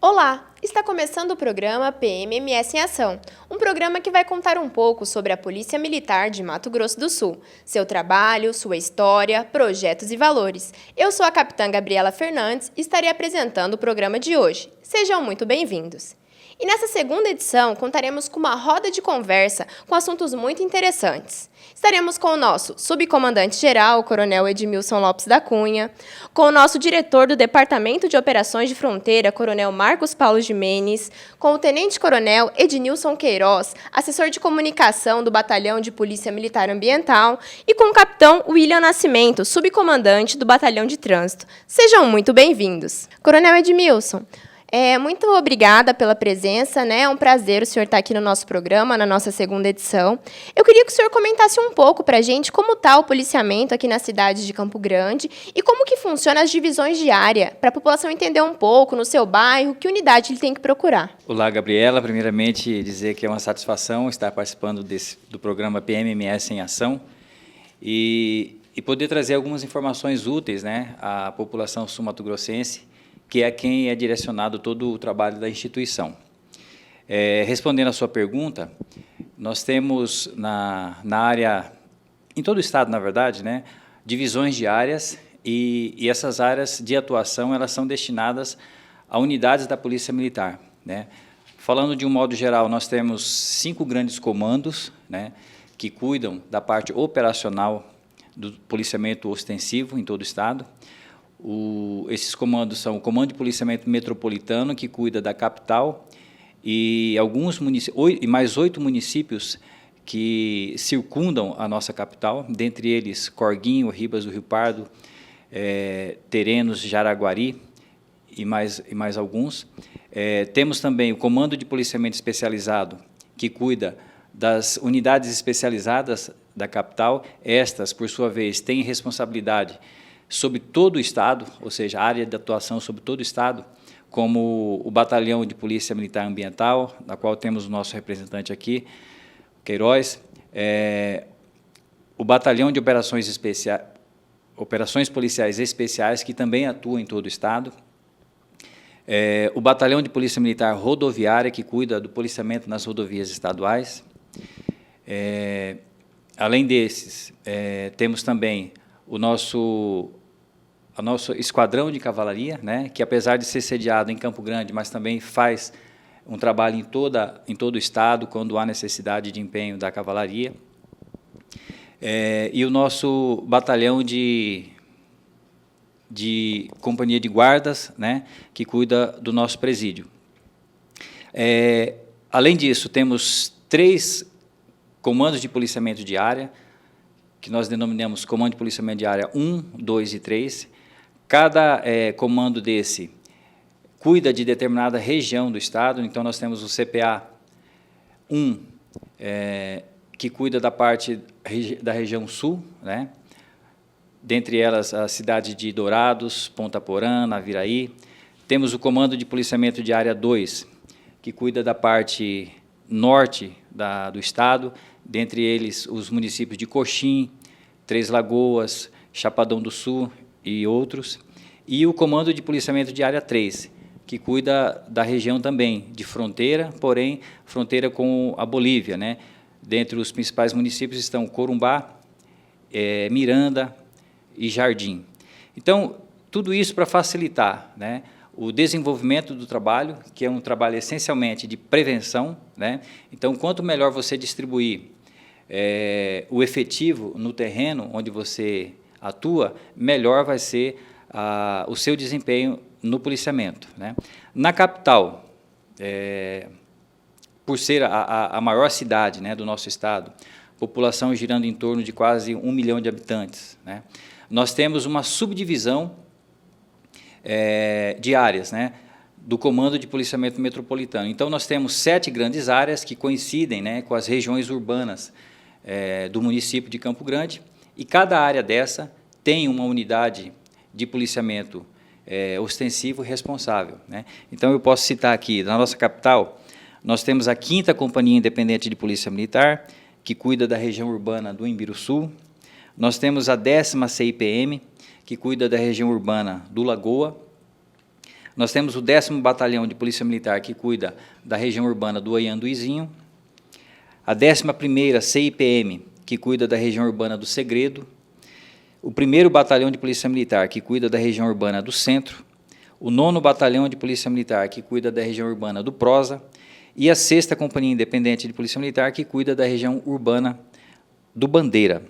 Olá! Está começando o programa PMMS em Ação, um programa que vai contar um pouco sobre a Polícia Militar de Mato Grosso do Sul, seu trabalho, sua história, projetos e valores. Eu sou a capitã Gabriela Fernandes e estarei apresentando o programa de hoje. Sejam muito bem-vindos! E nessa segunda edição, contaremos com uma roda de conversa com assuntos muito interessantes. Estaremos com o nosso subcomandante-geral, o Coronel Edmilson Lopes da Cunha, com o nosso diretor do Departamento de Operações de Fronteira, Coronel Marcos Paulo Gimenez, com o Tenente-Coronel Ednilson Queiroz, assessor de comunicação do Batalhão de Polícia Militar Ambiental, e com o Capitão William Nascimento, subcomandante do Batalhão de Trânsito. Sejam muito bem-vindos. Coronel Edmilson, muito obrigada pela presença, né? É um prazer o senhor estar aqui no nosso programa, na nossa segunda edição. Eu queria que o senhor comentasse um pouco para a gente como está o policiamento aqui na cidade de Campo Grande e como que funciona as divisões de área, para a população entender um pouco no seu bairro, que unidade ele tem que procurar. Olá, Gabriela. Primeiramente, dizer que é uma satisfação estar participando do programa PMMS em Ação e poder trazer algumas informações úteis, né, à população sul-mato-grossense, que é quem é direcionado todo o trabalho da instituição. Respondendo à sua pergunta, nós temos na área, em todo o estado, na verdade, né, divisões de áreas, e essas áreas de atuação elas são destinadas a unidades da Polícia Militar, né. Falando de um modo geral, nós temos 5 grandes comandos, né, que cuidam da parte operacional do policiamento ostensivo em todo o estado. Esses comandos são o Comando de Policiamento Metropolitano, que cuida da capital, e mais 8 municípios que circundam a nossa capital, dentre eles Corguinho, Ribas do Rio Pardo, Terenos, Jaraguari e mais alguns. Temos também o Comando de Policiamento Especializado, que cuida das unidades especializadas da capital. Estas, por sua vez, têm responsabilidade sobre todo o estado, ou seja, a área de atuação sobre todo o estado, como o Batalhão de Polícia Militar Ambiental, da qual temos o nosso representante aqui, Queiroz, o Batalhão de Operações Policiais Especiais, que também atua em todo o estado, o Batalhão de Polícia Militar Rodoviária, que cuida do policiamento nas rodovias estaduais. Além desses, temos também o nosso esquadrão de cavalaria, né, que apesar de ser sediado em Campo Grande, mas também faz um trabalho em todo o estado, quando há necessidade de empenho da cavalaria. E o nosso batalhão de companhia de guardas, né, que cuida do nosso presídio. Além disso, temos 3 comandos de policiamento de área, que nós denominamos Comando de Policiamento de Área 1, 2 e 3. Cada comando desse cuida de determinada região do estado. Então, nós temos o CPA 1, que cuida da parte da região sul, né? Dentre elas a cidade de Dourados, Ponta Porã, Naviraí. Temos o Comando de Policiamento de Área 2, que cuida da parte norte do estado, dentre eles os municípios de Coxim, Três Lagoas, Chapadão do Sul e outros, e o Comando de Policiamento de Área 3, que cuida da região também de fronteira, porém fronteira com a Bolívia, né? Dentre os principais municípios estão Corumbá, Miranda e Jardim. Então, tudo isso para facilitar, né, o desenvolvimento do trabalho, que é um trabalho essencialmente de prevenção, né? Então, quanto melhor você distribuir o efetivo no terreno onde você atua, melhor vai ser o seu desempenho no policiamento, né? Na capital, por ser a maior cidade, né, do nosso estado, população girando em torno de quase 1 milhão de habitantes, né? Nós temos uma subdivisão de áreas, né, do Comando de Policiamento Metropolitano. Então, nós temos 7 grandes áreas que coincidem, né, com as regiões urbanas do município de Campo Grande, e cada área dessa tem uma unidade de policiamento ostensivo responsável, né? Então, eu posso citar aqui, na nossa capital, nós temos a 5ª Companhia Independente de Polícia Militar, que cuida da região urbana do Imbiruçu. Nós temos a 10ª CIPM, que cuida da região urbana do Lagoa. Nós temos o 10º Batalhão de Polícia Militar, que cuida da região urbana do Oianduizinho, a 11ª CIPM, que cuida da região urbana do Segredo, o 1º Batalhão de Polícia Militar, que cuida da região urbana do Centro, o 9º Batalhão de Polícia Militar, que cuida da região urbana do Prosa, e a 6ª Companhia Independente de Polícia Militar, que cuida da região urbana do Bandeira.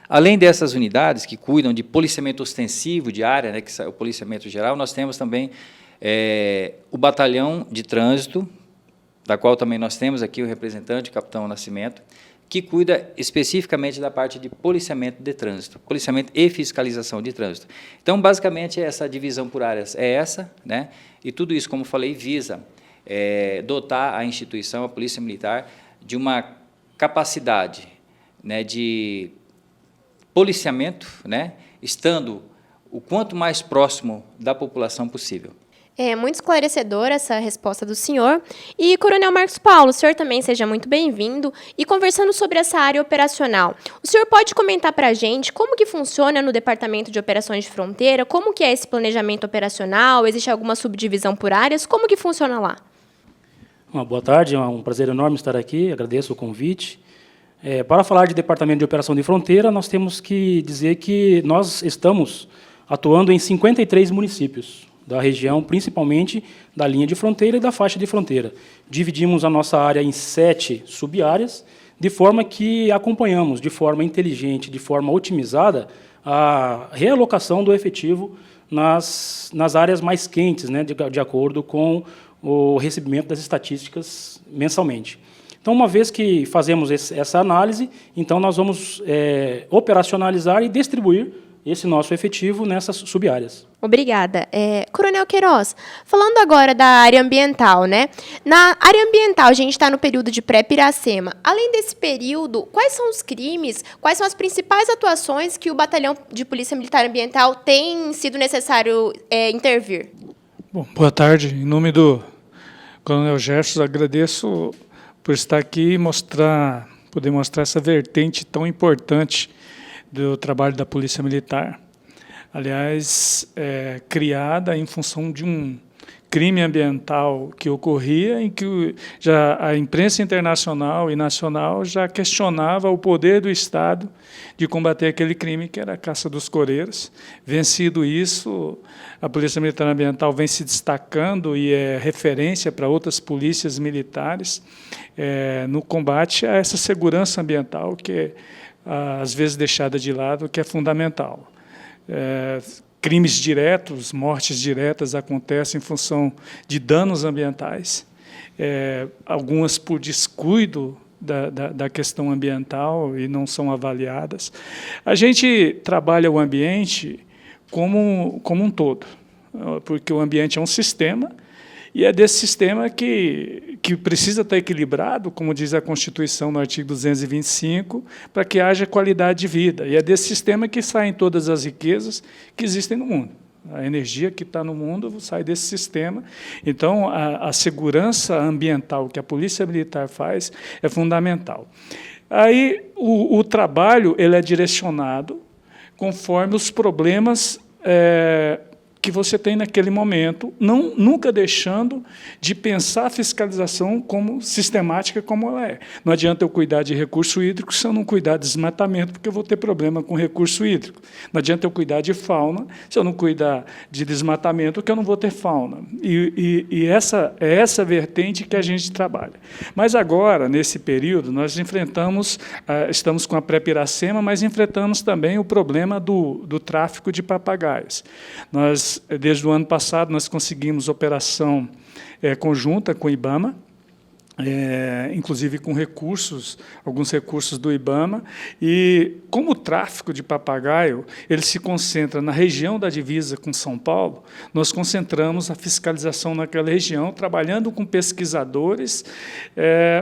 Além dessas unidades que cuidam de policiamento ostensivo de área, né, que é o policiamento geral, nós temos também o Batalhão de Trânsito, da qual também nós temos aqui o representante, o Capitão Nascimento, que cuida especificamente da parte de policiamento de trânsito, policiamento e fiscalização de trânsito. Então, basicamente, essa divisão por áreas é essa, né? E tudo isso, como falei, visa dotar a instituição, a Polícia Militar, de uma capacidade, né, de policiamento, né, estando o quanto mais próximo da população possível. É muito esclarecedora essa resposta do senhor. E, Coronel Marcos Paulo, o senhor também seja muito bem-vindo. E conversando sobre essa área operacional, o senhor pode comentar para a gente como que funciona no Departamento de Operações de Fronteira, como que é esse planejamento operacional, existe alguma subdivisão por áreas, como que funciona lá? Boa tarde, é um prazer enorme estar aqui, agradeço o convite. Para falar de Departamento de Operação de Fronteira, nós temos que dizer que nós estamos atuando em 53 municípios da região, principalmente da linha de fronteira e da faixa de fronteira. Dividimos a nossa área em 7 sub-áreas, de forma que acompanhamos de forma inteligente, de forma otimizada, a realocação do efetivo nas áreas mais quentes, né, de acordo com o recebimento das estatísticas mensalmente. Então, uma vez que fazemos essa análise, então nós vamos operacionalizar e distribuir esse nosso efetivo nessas sub-áreas. Obrigada. Coronel Queiroz, falando agora da área ambiental, né? Na área ambiental, a gente está no período de pré-Piracema. Além desse período, quais são os crimes, quais são as principais atuações que o Batalhão de Polícia Militar Ambiental tem sido necessário intervir? Bom, boa tarde. Em nome do Coronel Gerson, agradeço por estar aqui e poder mostrar essa vertente tão importante do trabalho da Polícia Militar. Aliás, criada em função de um crime ambiental que ocorria, em que já a imprensa internacional e nacional já questionava o poder do Estado de combater aquele crime, que era a caça dos coreiros. Vencido isso, a Polícia Militar Ambiental vem se destacando e é referência para outras polícias militares no combate a essa segurança ambiental, que é, às vezes, deixada de lado, que é fundamental. Crimes diretos, mortes diretas acontecem em função de danos ambientais, algumas por descuido da questão ambiental e não são avaliadas. A gente trabalha o ambiente como um todo, porque o ambiente é um sistema, e é desse sistema que precisa estar equilibrado, como diz a Constituição no artigo 225, para que haja qualidade de vida. E é desse sistema que saem todas as riquezas que existem no mundo. A energia que está no mundo sai desse sistema. Então, a segurança ambiental que a Polícia Militar faz é fundamental. Aí, o trabalho ele é direcionado conforme os problemas que você tem naquele momento, nunca deixando de pensar a fiscalização como sistemática como ela é. Não adianta eu cuidar de recurso hídrico se eu não cuidar de desmatamento, porque eu vou ter problema com recurso hídrico. Não adianta eu cuidar de fauna se eu não cuidar de desmatamento, porque eu não vou ter fauna. E essa vertente que a gente trabalha. Mas agora, nesse período, nós estamos com a pré-Piracema, mas enfrentamos também o problema do tráfico de papagaios. Desde o ano passado, nós conseguimos operação conjunta com o IBAMA, inclusive com alguns recursos do IBAMA, e como o tráfico de papagaio ele se concentra na região da divisa com São Paulo, nós concentramos a fiscalização naquela região, trabalhando com pesquisadores,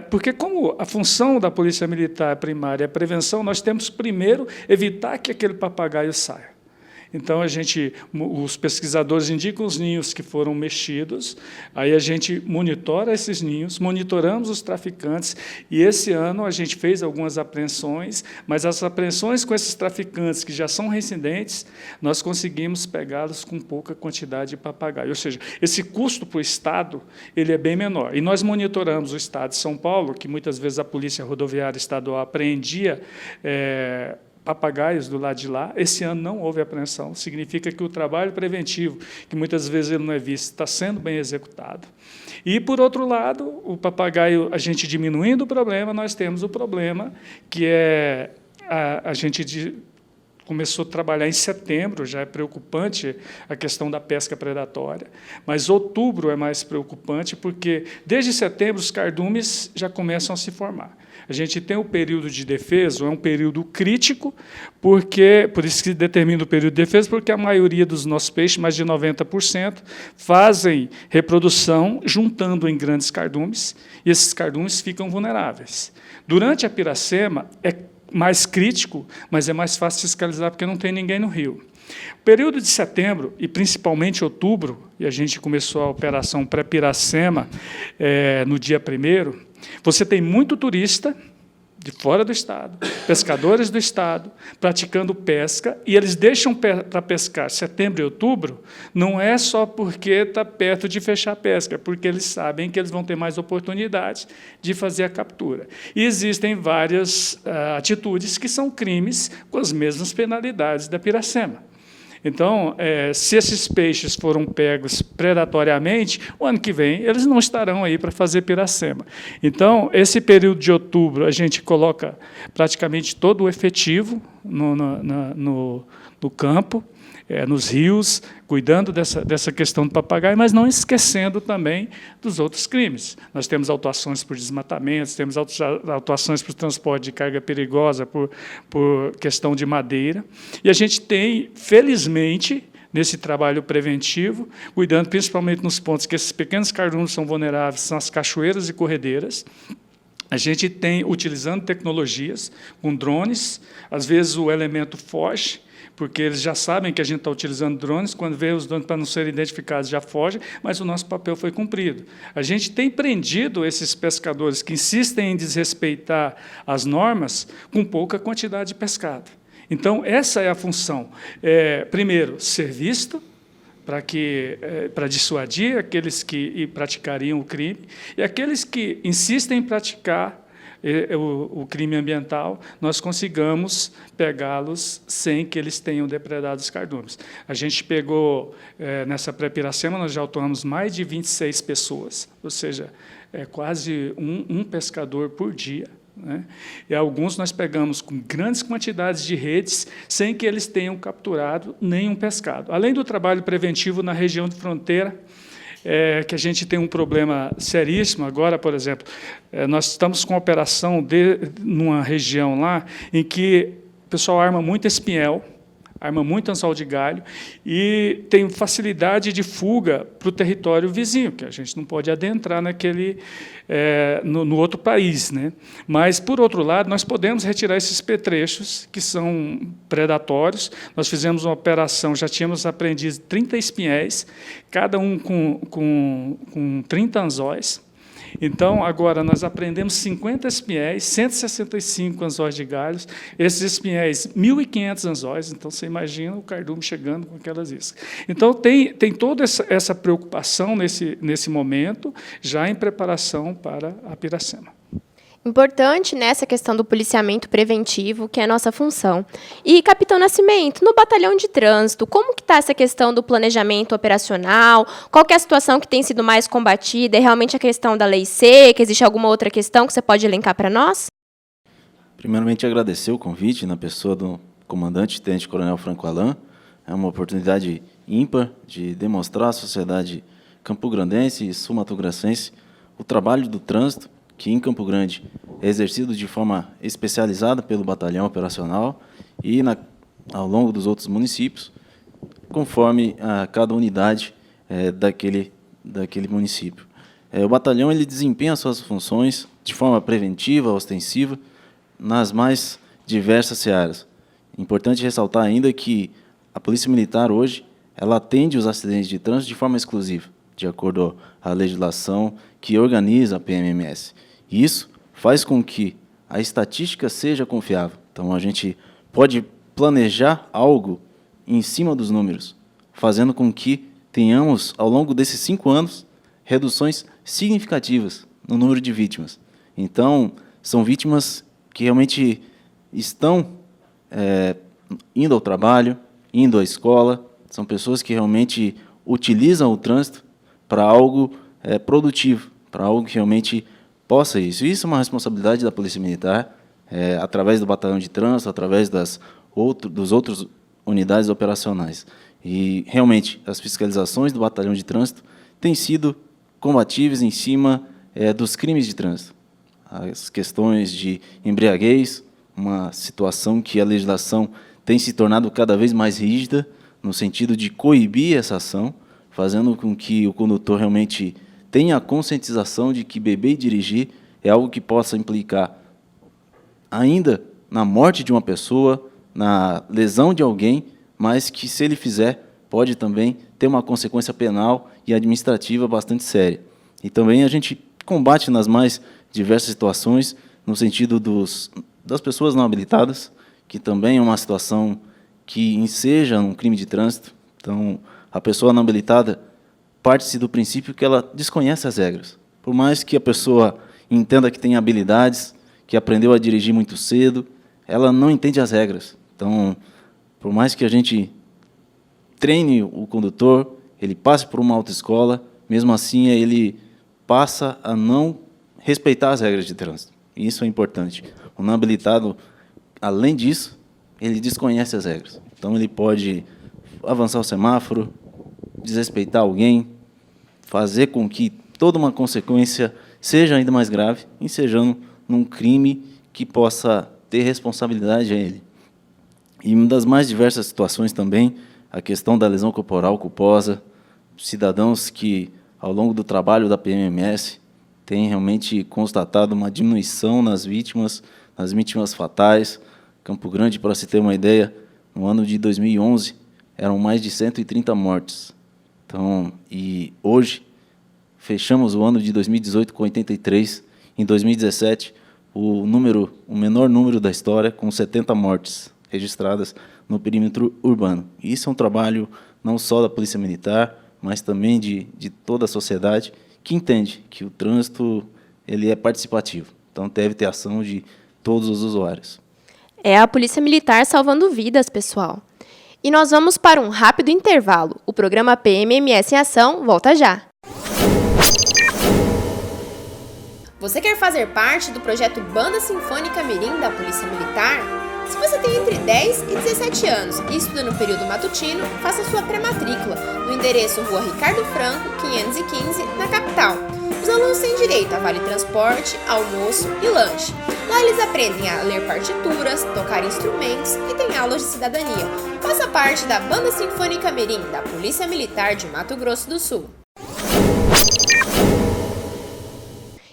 porque como a função da Polícia Militar primária é a prevenção, nós temos primeiro evitar que aquele papagaio saia. Então, os pesquisadores indicam os ninhos que foram mexidos, aí a gente monitora esses ninhos, monitoramos os traficantes, e esse ano a gente fez algumas apreensões, mas as apreensões com esses traficantes que já são reincidentes, nós conseguimos pegá-los com pouca quantidade de papagaio. Ou seja, esse custo para o Estado ele é bem menor. E nós monitoramos o Estado de São Paulo, que muitas vezes a Polícia Rodoviária Estadual apreendia papagaios do lado de lá. Esse ano não houve apreensão. Significa que o trabalho preventivo, que muitas vezes ele não é visto, está sendo bem executado. E, por outro lado, o papagaio, a gente diminuindo o problema, nós temos o problema que é a gente começou a trabalhar em setembro, já é preocupante a questão da pesca predatória, mas outubro é mais preocupante, porque, desde setembro, os cardumes já começam a se formar. A gente tem o período de defeso, é um período crítico, por isso que determina o período de defeso, porque a maioria dos nossos peixes, mais de 90%, fazem reprodução juntando em grandes cardumes, e esses cardumes ficam vulneráveis. Durante a piracema, é mais crítico, mas é mais fácil fiscalizar, porque não tem ninguém no rio. O período de setembro, e principalmente outubro, e a gente começou a operação pré-piracema no dia 1º, você tem muito turista de fora do Estado, pescadores do Estado, praticando pesca, e eles deixam para pescar setembro e outubro, não é só porque está perto de fechar a pesca, porque eles sabem que eles vão ter mais oportunidade de fazer a captura. E existem várias atitudes que são crimes com as mesmas penalidades da piracema. Então, se esses peixes foram pegos predatoriamente, o ano que vem eles não estarão aí para fazer piracema. Então, esse período de outubro, a gente coloca praticamente todo o efetivo no campo, nos rios, cuidando dessa questão do papagaio, mas não esquecendo também dos outros crimes. Nós temos autuações por desmatamentos, temos autuações por transporte de carga perigosa, por questão de madeira, e a gente tem, felizmente, nesse trabalho preventivo, cuidando principalmente nos pontos que esses pequenos cardumes são vulneráveis, são as cachoeiras e corredeiras. A gente tem, utilizando tecnologias, com drones, às vezes o elemento foge, porque eles já sabem que a gente está utilizando drones, quando vê os drones para não serem identificados, já fogem, mas o nosso papel foi cumprido. A gente tem prendido esses pescadores que insistem em desrespeitar as normas com pouca quantidade de pescado. Então, essa é a função. Primeiro, ser visto, para dissuadir aqueles que praticariam o crime, e aqueles que insistem em praticar o crime ambiental, nós consigamos pegá-los sem que eles tenham depredado os cardumes. A gente pegou, nessa pré-piracema, nós já autuamos mais de 26 pessoas, ou seja, quase um pescador por dia. Né? E alguns nós pegamos com grandes quantidades de redes, sem que eles tenham capturado nenhum pescado. Além do trabalho preventivo na região de fronteira, que a gente tem um problema seríssimo agora, por exemplo, nós estamos com operação numa região lá em que o pessoal arma muito espinhel, arma muito anzol de galho e tem facilidade de fuga para o território vizinho, que a gente não pode adentrar no outro país, né? Mas, por outro lado, nós podemos retirar esses petrechos que são predatórios. Nós fizemos uma operação, já tínhamos apreendido 30 espinhéis, cada um com 30 anzóis. Então, agora, nós apreendemos 50 espinhéis, 165 anzóis de galhos, esses espinhéis, 1.500 anzóis, então você imagina o cardume chegando com aquelas iscas. Então, tem toda essa preocupação nesse momento, já em preparação para a piracema. Importante nessa questão do policiamento preventivo, que é a nossa função. E, Capitão Nascimento, no batalhão de trânsito, como que está essa questão do planejamento operacional? Qual que é a situação que tem sido mais combatida? É realmente a questão da lei seca? Existe alguma outra questão que você pode elencar para nós? Primeiramente, agradecer o convite na pessoa do comandante Tenente Coronel Franco Alan. É uma oportunidade ímpar de demonstrar à sociedade campograndense e sul-mato-grossense o trabalho do trânsito, que em Campo Grande é exercido de forma especializada pelo batalhão operacional e ao longo dos outros municípios, conforme a cada unidade daquele município. O batalhão ele desempenha suas funções de forma preventiva, ostensiva, nas mais diversas searas. Importante ressaltar ainda que a Polícia Militar hoje, ela atende os acidentes de trânsito de forma exclusiva, de acordo à legislação que organiza a PMMS. E isso faz com que a estatística seja confiável. Então, a gente pode planejar algo em cima dos números, fazendo com que tenhamos, ao longo desses 5 anos, reduções significativas no número de vítimas. Então, são vítimas que realmente estão indo ao trabalho, indo à escola, são pessoas que realmente utilizam o trânsito para algo produtivo, para algo que realmente possa isso. Isso é uma responsabilidade da Polícia Militar, através do batalhão de trânsito, através dos outros unidades operacionais. E, realmente, as fiscalizações do batalhão de trânsito têm sido combatíveis em cima dos crimes de trânsito. As questões de embriaguez, uma situação que a legislação tem se tornado cada vez mais rígida, no sentido de coibir essa ação, fazendo com que o condutor realmente tenha a conscientização de que beber e dirigir é algo que possa implicar ainda na morte de uma pessoa, na lesão de alguém, mas que, se ele fizer, pode também ter uma consequência penal e administrativa bastante séria. E também a gente combate nas mais diversas situações, no sentido das pessoas não habilitadas, que também é uma situação que enseja um crime de trânsito. Então, a pessoa não habilitada parte-se do princípio que ela desconhece as regras. Por mais que a pessoa entenda que tem habilidades, que aprendeu a dirigir muito cedo, ela não entende as regras. Então, por mais que a gente treine o condutor, ele passe por uma autoescola, mesmo assim ele passa a não respeitar as regras de trânsito. E isso é importante. O não habilitado, além disso, ele desconhece as regras. Então, ele pode avançar o semáforo, desrespeitar alguém, fazer com que toda uma consequência seja ainda mais grave, ensejando num crime que possa ter responsabilidade a ele. E uma das mais diversas situações também, a questão da lesão corporal culposa, cidadãos que, ao longo do trabalho da PMMS, têm realmente constatado uma diminuição nas vítimas fatais. Campo Grande, para se ter uma ideia, no ano de 2011, eram mais de 130 mortes. Então, e hoje, fechamos o ano de 2018 com 83, em 2017, o menor número da história, com 70 mortes registradas no perímetro urbano. E isso é um trabalho não só da Polícia Militar, mas também de toda a sociedade, que entende que o trânsito ele é participativo. Então, deve ter ação de todos os usuários. É a Polícia Militar salvando vidas, pessoal. E nós vamos para um rápido intervalo. O programa PMMS em Ação volta já. Você quer fazer parte do projeto Banda Sinfônica Mirim da Polícia Militar? Se você tem entre 10 e 17 anos e estuda no período matutino, faça sua pré-matrícula no endereço Rua Ricardo Franco, 515, na capital. Os alunos têm direito a vale transporte, almoço e lanche. Lá eles aprendem a ler partituras, tocar instrumentos e têm aulas de cidadania. Faça parte da Banda Sinfônica Mirim da Polícia Militar de Mato Grosso do Sul.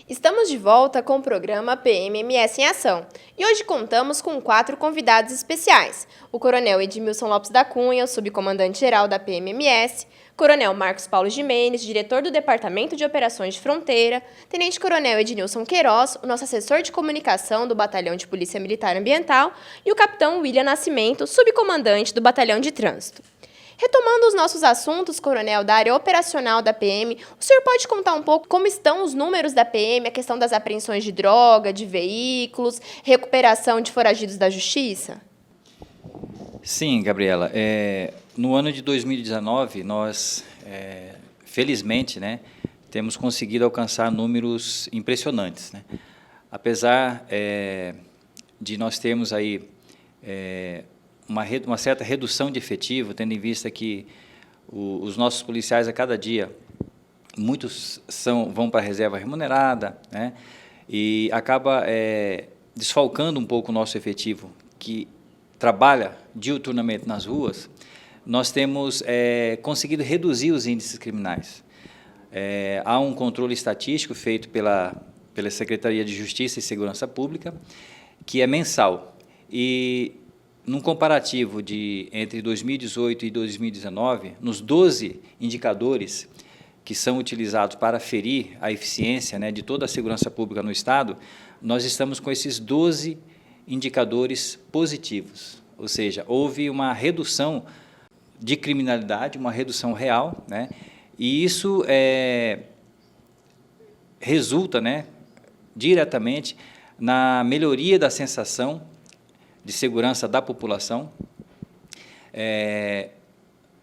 Estamos de volta com o programa PMMS em Ação e hoje contamos com 4 convidados especiais. O Coronel Edmilson Lopes da Cunha, o subcomandante-geral da PMMS, Coronel Marcos Paulo Gimenez, diretor do Departamento de Operações de Fronteira, Tenente Coronel Ednilson Queiroz, o nosso assessor de comunicação do Batalhão de Polícia Militar Ambiental e o Capitão William Nascimento, subcomandante do Batalhão de Trânsito. Retomando os nossos assuntos, coronel, da área operacional da PM, o senhor pode contar um pouco como estão os números da PM, a questão das apreensões de droga, de veículos, recuperação de foragidos da justiça? Sim, Gabriela. No ano de 2019, nós, felizmente, temos conseguido alcançar números impressionantes, Apesar de nós termos aí uma certa redução de efetivo, tendo em vista que os nossos policiais, a cada dia, muitos vão para a reserva remunerada, e acaba desfalcando um pouco o nosso efetivo, que trabalha diuturnamente nas ruas. Nós temos conseguido reduzir os índices criminais. Há um controle estatístico feito pela Secretaria de Justiça e Segurança Pública, que é mensal, e num comparativo entre 2018 e 2019, nos 12 indicadores que são utilizados para aferir a eficiência, né, de toda a segurança pública no Estado, nós estamos com esses 12 indicadores positivos, ou seja, houve uma redução de criminalidade, uma redução real, né, e isso resulta, né, diretamente na melhoria da sensação de segurança da população,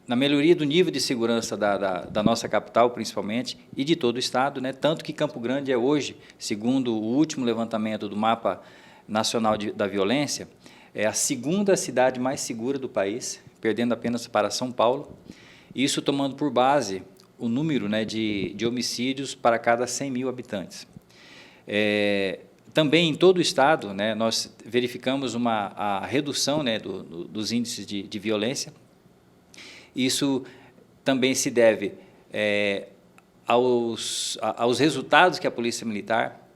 na melhoria do nível de segurança da nossa capital, principalmente, e de todo o Estado, né? Tanto que Campo Grande é hoje, segundo o último levantamento do Mapa Nacional da Violência, é a segunda cidade mais segura do país, perdendo apenas para São Paulo, isso tomando por base o número, né, de homicídios para cada 100 mil habitantes. Também em todo o Estado, né, nós verificamos a redução, né, dos índices de violência. Isso também se deve aos resultados que a Polícia Militar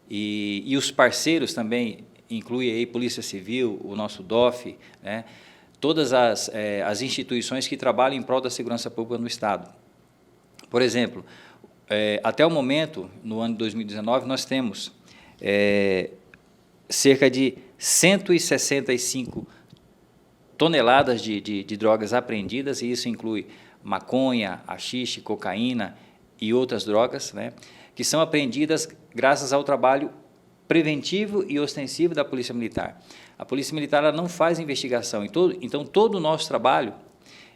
e os parceiros também, inclui aí Polícia Civil, o nosso DOF, né, todas as instituições que trabalham em prol da segurança pública no Estado. Por exemplo, até o momento, no ano de 2019, nós temos cerca de 165 toneladas de drogas apreendidas, e isso inclui maconha, haxixe, cocaína e outras drogas, né, que são apreendidas graças ao trabalho preventivo e ostensivo da Polícia Militar. A Polícia Militar ela não faz investigação, então todo o nosso trabalho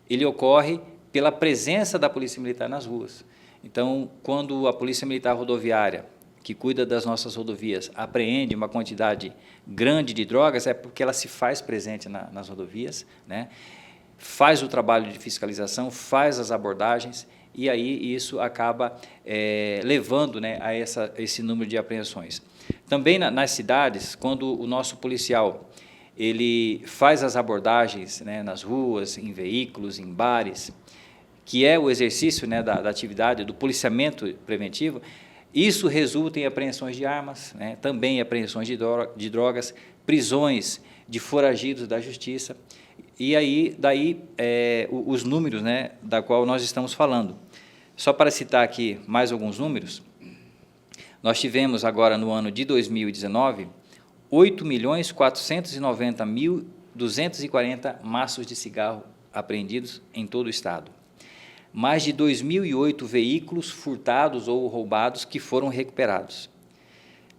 ele ocorre pela presença da Polícia Militar nas ruas. Então, quando a Polícia Militar Rodoviária, que cuida das nossas rodovias, apreende uma quantidade grande de drogas, é porque ela se faz presente nas rodovias, né? Faz o trabalho de fiscalização, faz as abordagens, e aí isso acaba levando, né, a esse número de apreensões. Também nas cidades, quando o nosso policial ele faz as abordagens, né, nas ruas, em veículos, em bares, que é o exercício, né, da atividade do policiamento preventivo, isso resulta em apreensões de armas, né, também apreensões de drogas, prisões de foragidos da justiça, e aí daí os números, né, da qual nós estamos falando. Só para citar aqui mais alguns números, nós tivemos agora no ano de 2019 8.490.240 maços de cigarro apreendidos em todo o Estado. Mais de 2.008 veículos furtados ou roubados que foram recuperados.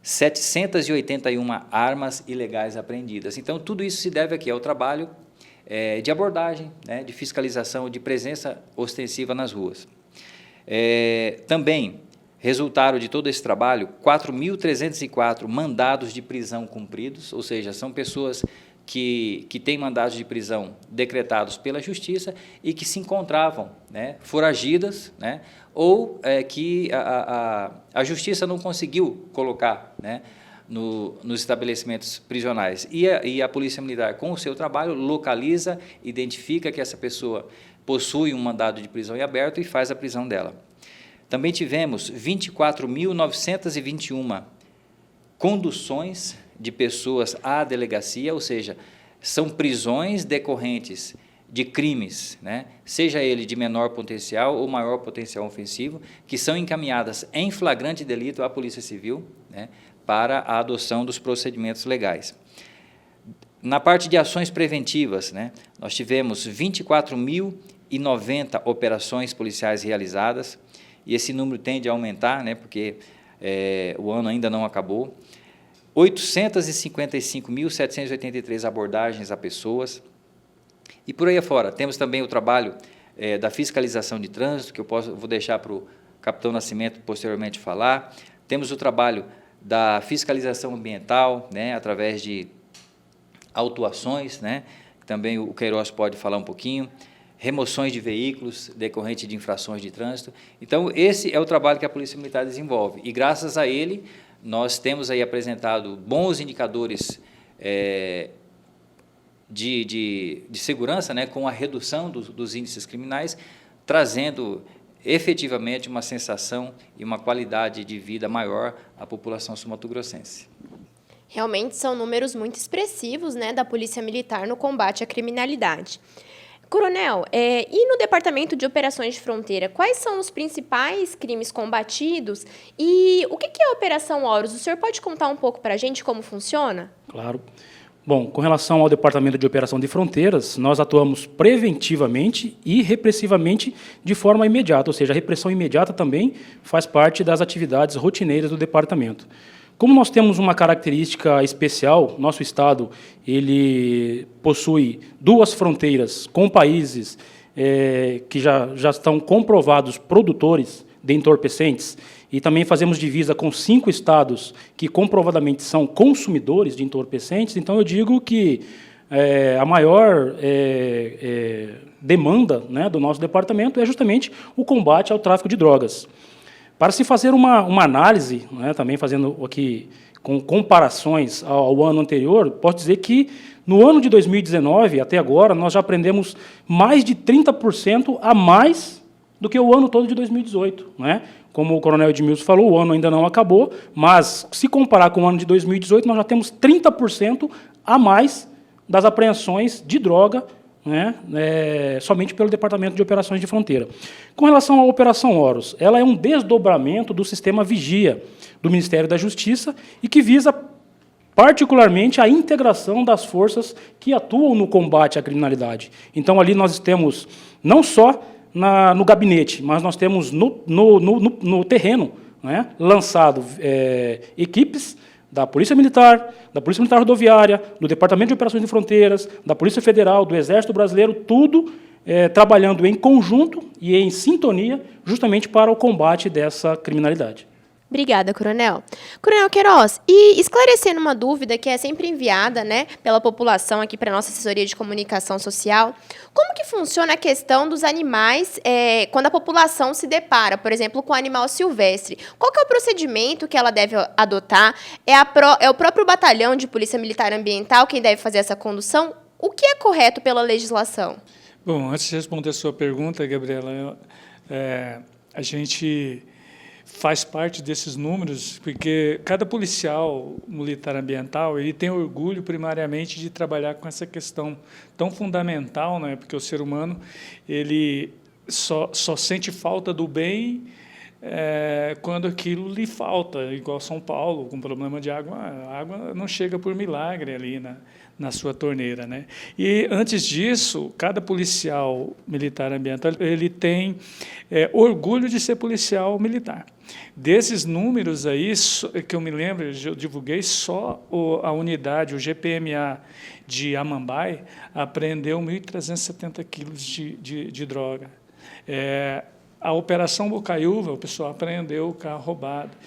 781 armas ilegais apreendidas. Então, tudo isso se deve aqui ao trabalho de abordagem, né, de fiscalização, de presença ostensiva nas ruas. Também resultaram de todo esse trabalho 4.304 mandados de prisão cumpridos, ou seja, são pessoas que têm mandados de prisão decretados pela Justiça e que se encontravam, né, foragidas, né, ou que a Justiça não conseguiu colocar, né, nos estabelecimentos prisionais. E a Polícia Militar, com o seu trabalho, localiza, identifica que essa pessoa possui um mandado de prisão em aberto e faz a prisão dela. Também tivemos 24.921 conduções de pessoas à delegacia, ou seja, são prisões decorrentes de crimes, né, seja ele de menor potencial ou maior potencial ofensivo, que são encaminhadas em flagrante delito à Polícia Civil, né, para a adoção dos procedimentos legais. Na parte de ações preventivas, né, nós tivemos 24.090 operações policiais realizadas, e esse número tende a aumentar, né, porque o ano ainda não acabou. 855.783 abordagens a pessoas, e por aí afora. Temos também o trabalho da fiscalização de trânsito, que vou deixar para o capitão Nascimento posteriormente falar. Temos o trabalho da fiscalização ambiental, né, através de autuações, né, também o Queiroz pode falar um pouquinho, remoções de veículos decorrente de infrações de trânsito. Então, esse é o trabalho que a Polícia Militar desenvolve, e graças a ele, nós temos aí apresentado bons indicadores de segurança, né, com a redução dos índices criminais, trazendo efetivamente uma sensação e uma qualidade de vida maior à população sul-mato-grossense. Realmente são números muito expressivos, né, da Polícia Militar no combate à criminalidade. Coronel, e no Departamento de Operações de Fronteira, quais são os principais crimes combatidos e o que é a Operação Horus? O senhor pode contar um pouco para a gente como funciona? Claro. Bom, com relação ao Departamento de Operação de Fronteiras, nós atuamos preventivamente e repressivamente de forma imediata, ou seja, a repressão imediata também faz parte das atividades rotineiras do departamento. Como nós temos uma característica especial, nosso Estado ele possui 2 fronteiras com países que já estão comprovados produtores de entorpecentes, e também fazemos divisa com 5 estados que comprovadamente são consumidores de entorpecentes. Então, eu digo que a maior demanda, né, do nosso departamento é justamente o combate ao tráfico de drogas. Para se fazer uma análise, né, também fazendo aqui com comparações ao ano anterior, posso dizer que no ano de 2019, até agora, nós já aprendemos mais de 30% a mais do que o ano todo de 2018. Né? Como o coronel Edmilson falou, o ano ainda não acabou, mas se comparar com o ano de 2018, nós já temos 30% a mais das apreensões de droga, né, somente pelo Departamento de Operações de Fronteira. Com relação à Operação Horus, ela é um desdobramento do sistema Vigia do Ministério da Justiça e que visa particularmente a integração das forças que atuam no combate à criminalidade. Então, ali nós temos não só no gabinete, mas nós temos no terreno, né, lançado equipes da Polícia Militar Rodoviária, do Departamento de Operações de Fronteiras, da Polícia Federal, do Exército Brasileiro, tudo trabalhando em conjunto e em sintonia justamente para o combate dessa criminalidade. Obrigada, Coronel. Coronel Queiroz, e esclarecendo uma dúvida que é sempre enviada, né, pela população aqui para a nossa assessoria de comunicação social, como que funciona a questão dos animais quando a população se depara, por exemplo, com um animal silvestre? Qual que é o procedimento que ela deve adotar? É o próprio batalhão de Polícia Militar Ambiental quem deve fazer essa condução? O que é correto pela legislação? Bom, antes de responder a sua pergunta, Gabriela, a gente faz parte desses números, porque cada policial militar ambiental ele tem orgulho, primariamente, de trabalhar com essa questão tão fundamental, né? Porque o ser humano ele só sente falta do bem quando aquilo lhe falta, igual São Paulo, com problema de água, a água não chega por milagre ali na sua torneira, né? E, antes disso, cada policial militar ambiental ele tem orgulho de ser policial militar. Desses números aí, que eu me lembro, eu divulguei, só a unidade, o GPMA de Amambai, apreendeu 1.370 quilos de droga. A Operação Bocaiúva, o pessoal apreendeu o carro roubado.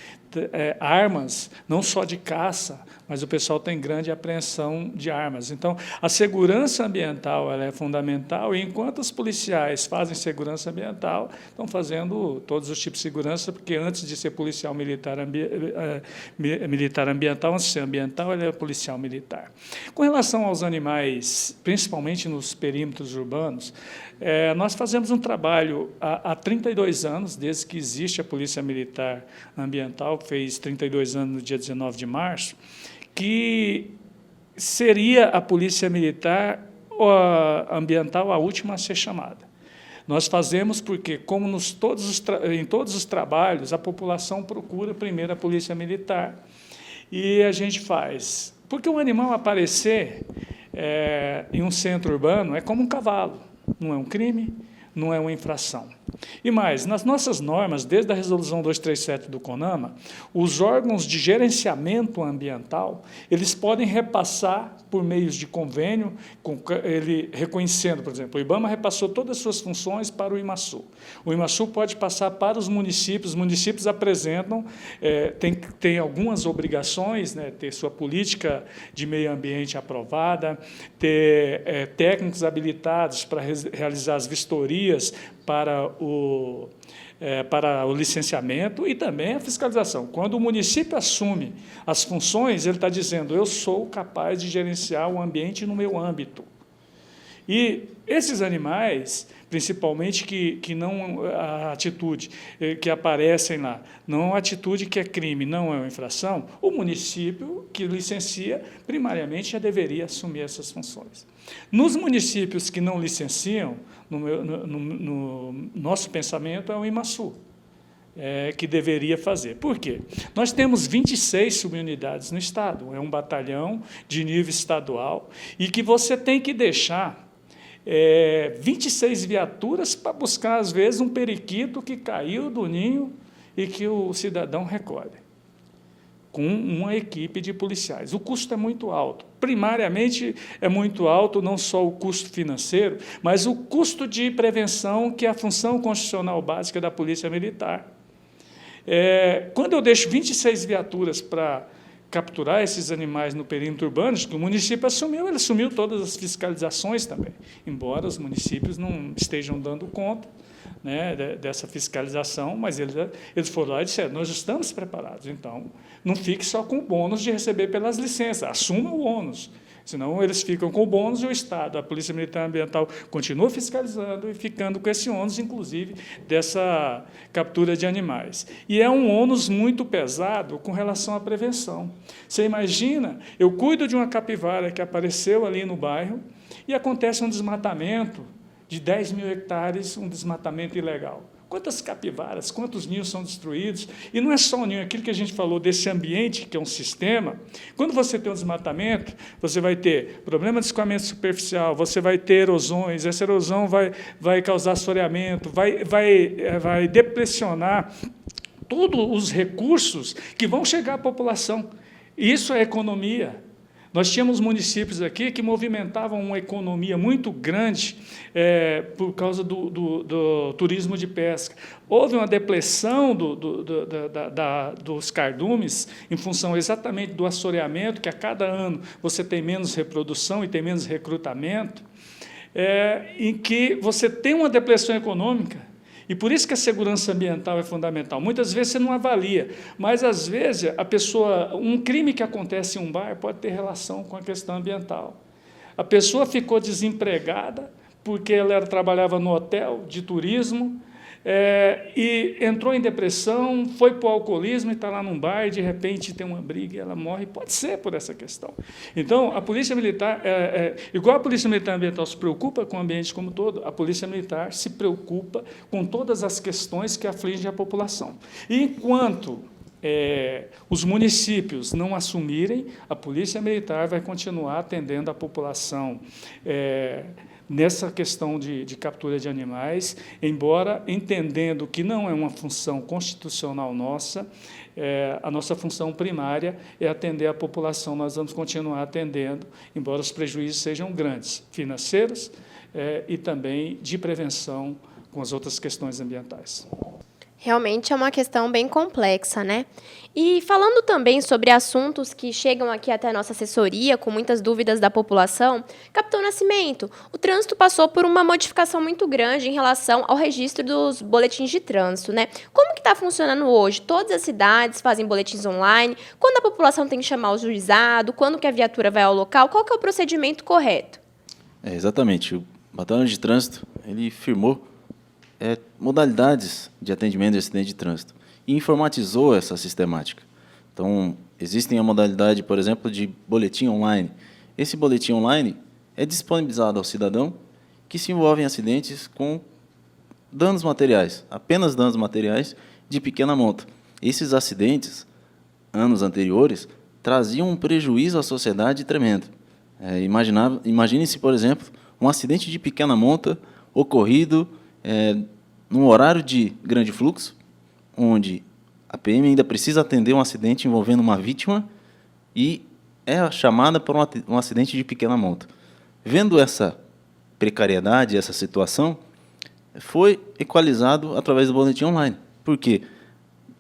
Armas, não só de caça, mas o pessoal tem grande apreensão de armas. Então, a segurança ambiental ela é fundamental, e enquanto os policiais fazem segurança ambiental, estão fazendo todos os tipos de segurança, porque antes de ser policial militar ambiental, antes de ser ambiental, ele é policial militar. Com relação aos animais, principalmente nos perímetros urbanos, nós fazemos um trabalho há 32 anos, desde que existe a Polícia Militar Ambiental, fez 32 anos no dia 19 de março, que seria a Polícia Militar Ambiental a última a ser chamada. Nós fazemos porque, como em todos os trabalhos, a população procura primeiro a Polícia Militar. E a gente faz. Porque um animal aparecer em um centro urbano é como um cavalo. Não é um crime, não é uma infração. E mais, nas nossas normas, desde a Resolução 237 do CONAMA, os órgãos de gerenciamento ambiental, eles podem repassar por meios de convênio, ele reconhecendo, por exemplo, o IBAMA repassou todas as suas funções para o IMASU. O IMASU pode passar para os municípios apresentam, tem algumas obrigações, né, ter sua política de meio ambiente aprovada, ter técnicos habilitados para realizar as vistorias para o licenciamento e também a fiscalização. Quando o município assume as funções, ele está dizendo, eu sou capaz de gerenciar o ambiente no meu âmbito. E esses animais, principalmente que não a atitude que aparecem lá, não a atitude que é crime, não é uma infração, o município que licencia, primariamente, já deveria assumir essas funções. Nos municípios que não licenciam, no nosso pensamento, é o IMASU, que deveria fazer. Por quê? Nós temos 26 subunidades no Estado, é um batalhão de nível estadual, e que você tem que deixar 26 viaturas para buscar, às vezes, um periquito que caiu do ninho e que o cidadão recolhe, com uma equipe de policiais. O custo é muito alto. Primariamente, é muito alto não só o custo financeiro, mas o custo de prevenção, que é a função constitucional básica da Polícia Militar. Quando eu deixo 26 viaturas para capturar esses animais no perímetro urbano, que o município assumiu, ele assumiu todas as fiscalizações também, embora os municípios não estejam dando conta, né, dessa fiscalização, mas eles foram lá e disseram, nós estamos preparados, então não fique só com o bônus de receber pelas licenças, assuma o ônus, senão eles ficam com o bônus e o Estado, a Polícia Militar Ambiental, continua fiscalizando e ficando com esse ônus, inclusive, dessa captura de animais. E é um ônus muito pesado com relação à prevenção. Você imagina, eu cuido de uma capivara que apareceu ali no bairro e acontece um desmatamento de 10 mil hectares, um desmatamento ilegal. Quantas capivaras, quantos ninhos são destruídos? E não é só o ninho, aquilo que a gente falou desse ambiente, que é um sistema. Quando você tem um desmatamento, você vai ter problema de escoamento superficial, você vai ter erosões, essa erosão vai causar assoreamento, vai depressionar todos os recursos que vão chegar à população. Isso é economia. Nós tínhamos municípios aqui que movimentavam uma economia muito grande por causa do turismo de pesca. Houve uma depressão dos cardumes em função exatamente do assoreamento, que a cada ano você tem menos reprodução e tem menos recrutamento, em que você tem uma depressão econômica. E por isso que a segurança ambiental é fundamental. Muitas vezes você não avalia, mas, às vezes, um crime que acontece em um bar pode ter relação com a questão ambiental. A pessoa ficou desempregada porque ela trabalhava no hotel de turismo, e entrou em depressão, foi para o alcoolismo e está lá num bar e, de repente, tem uma briga e ela morre. Pode ser por essa questão. Então, a Polícia Militar, igual a Polícia Militar Ambiental se preocupa com o ambiente como um todo, a Polícia Militar se preocupa com todas as questões que afligem a população. E, enquanto os municípios não assumirem, a Polícia Militar vai continuar atendendo a população nessa questão de captura de animais, embora entendendo que não é uma função constitucional nossa, a nossa função primária é atender a população, nós vamos continuar atendendo, embora os prejuízos sejam grandes, financeiros e também de prevenção com as outras questões ambientais. Realmente é uma questão bem complexa, né? E falando também sobre assuntos que chegam aqui até a nossa assessoria, com muitas dúvidas da população, Capitão Nascimento, o trânsito passou por uma modificação muito grande em relação ao registro dos boletins de trânsito, né? Como que está funcionando hoje? Todas as cidades fazem boletins online? Quando a população tem que chamar o juizado? Quando que a viatura vai ao local? Qual que é o procedimento correto? Exatamente. O Batalhão de Trânsito, ele firmou modalidades de atendimento de acidente de trânsito e informatizou essa sistemática. Então, existem a modalidade, por exemplo, de boletim online. Esse boletim online é disponibilizado ao cidadão que se envolve em acidentes com danos materiais, apenas danos materiais de pequena monta. Esses acidentes, anos anteriores, traziam um prejuízo à sociedade tremendo. Imagine-se, por exemplo, um acidente de pequena monta ocorrido num horário de grande fluxo, onde a PM ainda precisa atender um acidente envolvendo uma vítima e é chamada por um acidente de pequena monta. Vendo essa precariedade, essa situação, foi equalizado através do boletim online. Por quê?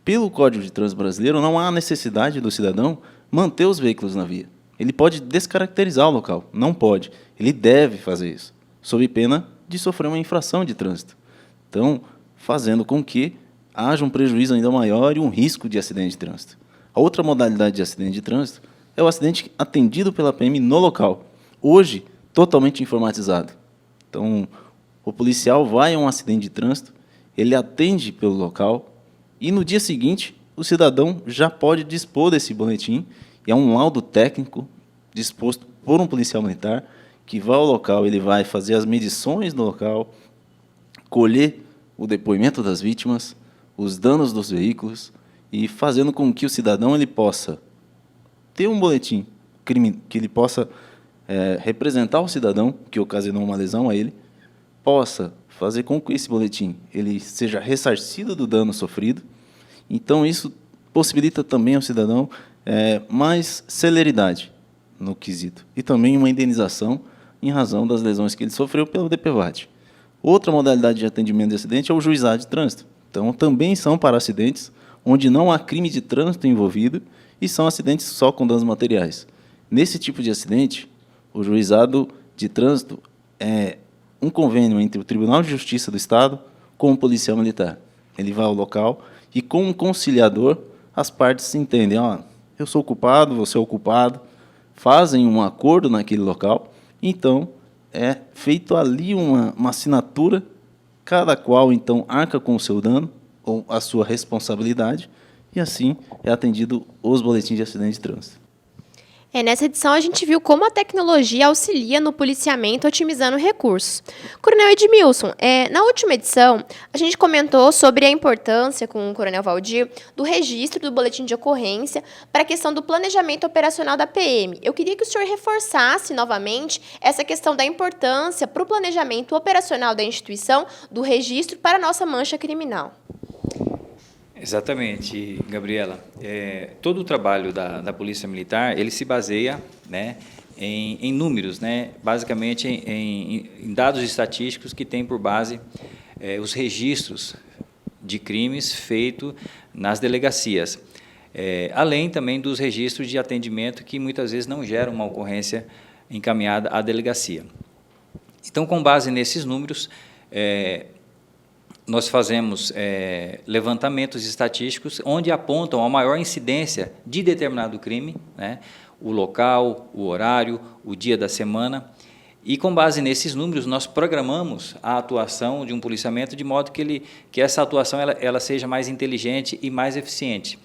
Pelo Código de Trânsito Brasileiro, não há necessidade do cidadão manter os veículos na via. Ele pode descaracterizar o local, não pode. Ele deve fazer isso, sob pena de sofrer uma infração de trânsito. Então, fazendo com que haja um prejuízo ainda maior e um risco de acidente de trânsito. A outra modalidade de acidente de trânsito é o acidente atendido pela PM no local, hoje totalmente informatizado. Então, o policial vai a um acidente de trânsito, ele atende pelo local e, no dia seguinte, o cidadão já pode dispor desse boletim, e é um laudo técnico disposto por um policial militar, que vai ao local, ele vai fazer as medições no local, colher o depoimento das vítimas, os danos dos veículos, e fazendo com que o cidadão ele possa ter um boletim, que ele possa representar o cidadão que ocasionou uma lesão a ele, possa fazer com que esse boletim ele seja ressarcido do dano sofrido. Então, isso possibilita também ao cidadão mais celeridade no quesito, e também uma indenização em razão das lesões que ele sofreu pelo DPVAT. Outra modalidade de atendimento de acidente é o juizado de trânsito. Então, também são para acidentes onde não há crime de trânsito envolvido e são acidentes só com danos materiais. Nesse tipo de acidente, o juizado de trânsito é um convênio entre o Tribunal de Justiça do Estado com o policial militar. Ele vai ao local e, com um conciliador, as partes se entendem. Eu sou o culpado, você é o culpado, fazem um acordo naquele local, então é feito ali uma assinatura, cada qual, então, arca com o seu dano ou a sua responsabilidade, e assim é atendido os boletins de acidente de trânsito. Nessa edição, a gente viu como a tecnologia auxilia no policiamento, otimizando recursos. Coronel Edmilson, na última edição, a gente comentou sobre a importância, com o Coronel Valdir, do registro do boletim de ocorrência para a questão do planejamento operacional da PM. Eu queria que o senhor reforçasse novamente essa questão da importância para o planejamento operacional da instituição do registro para a nossa mancha criminal. Exatamente, Gabriela. Todo o trabalho da Polícia Militar, ele se baseia, né, em números, né, basicamente em dados estatísticos que têm por base os registros de crimes feitos nas delegacias, além também dos registros de atendimento que muitas vezes não geram uma ocorrência encaminhada à delegacia. Então, com base nesses números, nós fazemos levantamentos estatísticos onde apontam a maior incidência de determinado crime, né, o local, o horário, o dia da semana, e com base nesses números nós programamos a atuação de um policiamento de modo que essa atuação ela seja mais inteligente e mais eficiente.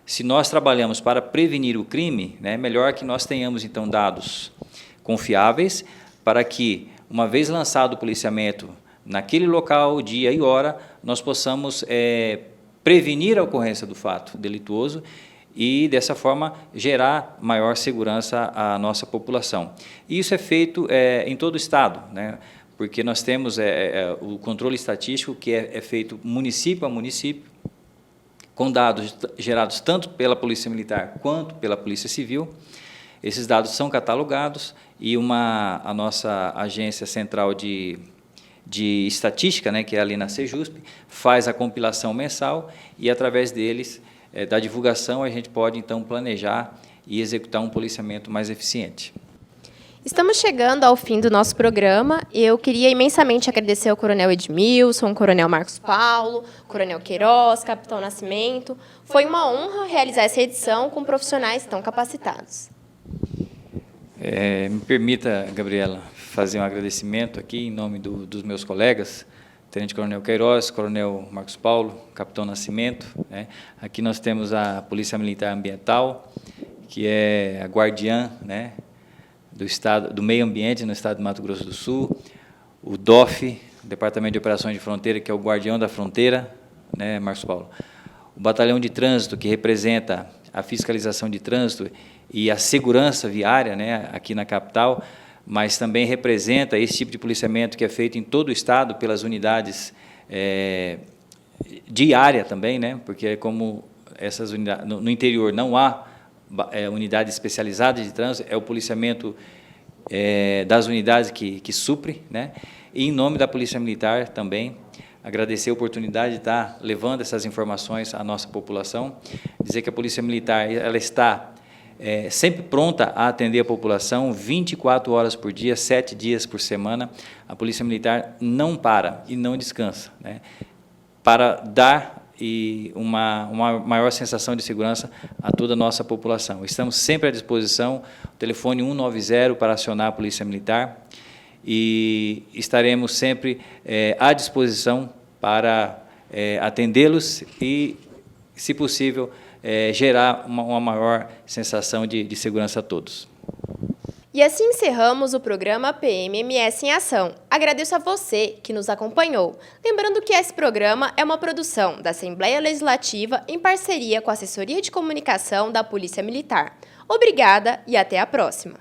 Se nós trabalhamos para prevenir o crime, né, melhor que nós tenhamos então dados confiáveis para que, uma vez lançado o policiamento naquele local, dia e hora, nós possamos prevenir a ocorrência do fato delituoso e, dessa forma, gerar maior segurança à nossa população. E isso é feito em todo o Estado, né? Porque nós temos o controle estatístico que é feito município a município, com dados gerados tanto pela Polícia Militar quanto pela Polícia Civil. Esses dados são catalogados e a nossa agência central de estatística, né, que é ali na Sejusp, faz a compilação mensal e, através deles, da divulgação, a gente pode, então, planejar e executar um policiamento mais eficiente. Estamos chegando ao fim do nosso programa. Eu queria imensamente agradecer ao Coronel Edmilson, ao Coronel Marcos Paulo, Coronel Queiroz, Capitão Nascimento. Foi uma honra realizar essa edição com profissionais tão capacitados. Me permita, Gabriela, fazer um agradecimento aqui em nome dos meus colegas, Tenente Coronel Queiroz, Coronel Marcos Paulo, Capitão Nascimento, né? Aqui nós temos a Polícia Militar Ambiental, que é a guardiã, né, do meio ambiente no estado de Mato Grosso do Sul, o DOF, Departamento de Operações de Fronteira, que é o guardião da fronteira, né, Marcos Paulo, o Batalhão de Trânsito, que representa a fiscalização de trânsito e a segurança viária, né, aqui na capital, mas também representa esse tipo de policiamento que é feito em todo o Estado pelas unidades de área também, né, porque como essas unidades, no interior não há unidades especializadas de trânsito, é o policiamento das unidades que supre, né, e, em nome da Polícia Militar também, agradecer a oportunidade de estar levando essas informações à nossa população, dizer que a Polícia Militar ela está sempre pronta a atender a população 24 horas por dia, 7 dias por semana. A Polícia Militar não para e não descansa, né, para dar uma maior sensação de segurança a toda a nossa população. Estamos sempre à disposição, o telefone 190 para acionar a Polícia Militar, e estaremos sempre à disposição para atendê-los e, se possível, gerar uma maior sensação de segurança a todos. E assim encerramos o programa PMMS em Ação. Agradeço a você que nos acompanhou. Lembrando que esse programa é uma produção da Assembleia Legislativa em parceria com a Assessoria de Comunicação da Polícia Militar. Obrigada e até a próxima!